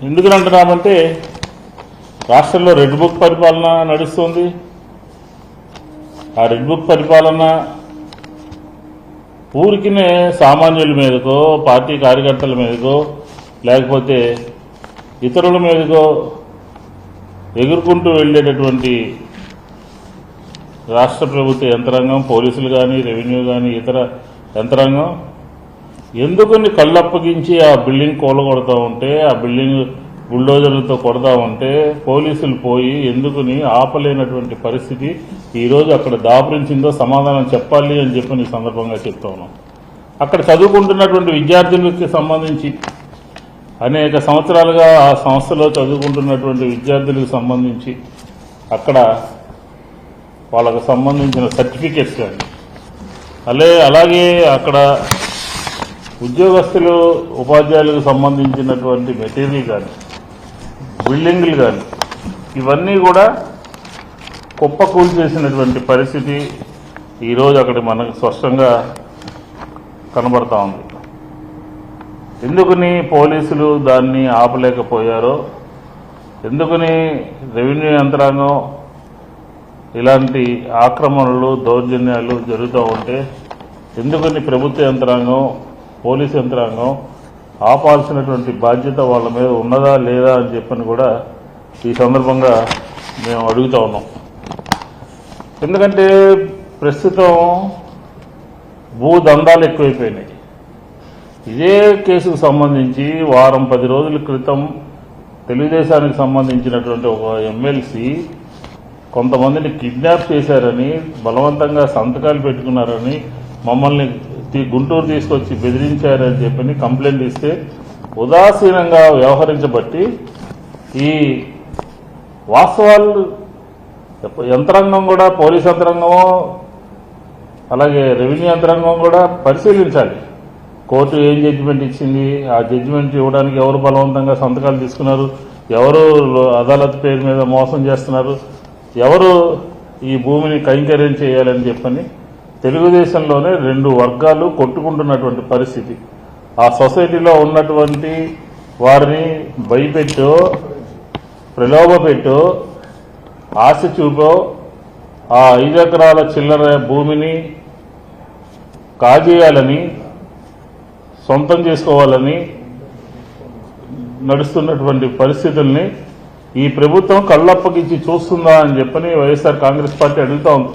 ఎందుకు అంటున్నామంటే రాష్ట్రంలో red book పరిపాలన నడుస్తుంది. ఆ రెడ్ బుక్ పరిపాలన ఊరికినే సామాన్యుల మీదకో, పార్టీ కార్యకర్తల మీదకో, లేకపోతే ఇతరుల మీదకో ఎగురుకుంటూ వెళ్ళేటటువంటి రాష్ట్ర ప్రభుత్వ యంత్రాంగం, పోలీసులు కానీ, రెవెన్యూ కానీ, ఇతర యంత్రాంగం ఎందుకని కళ్ళప్పగించి ఆ బిల్డింగ్ కూలగొడతా ఉంటే, ఆ బిల్డింగ్ బుల్డోజర్లతో కొడతా ఉంటే పోలీసులు పోయి ఎందుకుని ఆపలేనటువంటి పరిస్థితి ఈరోజు అక్కడ దాపురించిందో సమాధానం చెప్పాలి అని చెప్పి ఈ సందర్భంగా చెప్తా ఉన్నాం. అక్కడ చదువుకుంటున్నటువంటి విద్యార్థులకి సంబంధించి అనేక సంవత్సరాలుగా ఆ సంస్థలో చదువుకుంటున్నటువంటి విద్యార్థులకు సంబంధించి అక్కడ వాళ్ళకు సంబంధించిన సర్టిఫికెట్స్ కానీ, అలాగే అక్కడ ఉద్యోగస్తులు, ఉపాధ్యాయులకు సంబంధించినటువంటి మెటీరియల్ కానీ, బిల్డింగ్లు కానీ, ఇవన్నీ కూడా కుప్పకూలు చేసినటువంటి పరిస్థితి ఈరోజు అక్కడ మనకు స్పష్టంగా కనబడతా ఉంది. ఎందుకని పోలీసులు దాన్ని ఆపలేకపోయారో, ఎందుకని రెవెన్యూ యంత్రాంగం ఇలాంటి ఆక్రమణలు, దౌర్జన్యాలు జరుగుతూ ఉంటే ఎందుకని ప్రభుత్వ యంత్రాంగం, పోలీసు యంత్రాంగం ఆపాల్సినటువంటి బాధ్యత వాళ్ళ మీద ఉన్నదా లేదా అని చెప్పని కూడా ఈ సందర్భంగా మేము అడుగుతా ఉన్నాం. ఎందుకంటే ప్రస్తుతం భూదందాలు ఎక్కువైపోయినాయి. ఇదే కేసుకు సంబంధించి వారం 10 రోజుల క్రితం తెలుగుదేశానికి సంబంధించినటువంటి ఒక ఎమ్మెల్సీ కొంతమందిని కిడ్నాప్ చేశారని, బలవంతంగా సంతకాలు పెట్టుకున్నారని, మమ్మల్ని గుంటూరు తీసుకొచ్చి బెదిరించారని చెప్పని కంప్లైంట్ ఇస్తే ఉదాసీనంగా వ్యవహరించబట్టి ఈ వాస్తవాలు యంత్రాంగం కూడా, పోలీస్ యంత్రాంగమో అలాగే రెవెన్యూ యంత్రాంగం కూడా పరిశీలించాలి. కోర్టు ఏం జడ్జిమెంట్ ఇచ్చింది, ఆ జడ్జిమెంట్ ఇవ్వడానికి ఎవరు బలవంతంగా సంతకాలు తీసుకున్నారు, ఎవరు అదాలత్ పేరు మీద మోసం చేస్తున్నారు, ఎవరు ఈ భూమిని కైంకర్యం చేయాలని చెప్పని తెలుగుదేశంలోనే 2 వర్గాలు కొట్టుకుంటున్నటువంటి పరిస్థితి. ఆ సొసైటీలో ఉన్నటువంటి వారిని భయపెట్టో, ప్రలోభపెట్టో, ఆశ చూపో ఆ 5 ఎకరాల చిల్లర భూమిని కాజేయాలని, సొంతం చేసుకోవాలని నడుస్తున్నటువంటి పరిస్థితుల్ని ఈ ప్రభుత్వం కళ్ళప్పగించి చూస్తుందా అని చెప్పని వైఎస్ఆర్ కాంగ్రెస్ పార్టీ అడుగుతా ఉంది.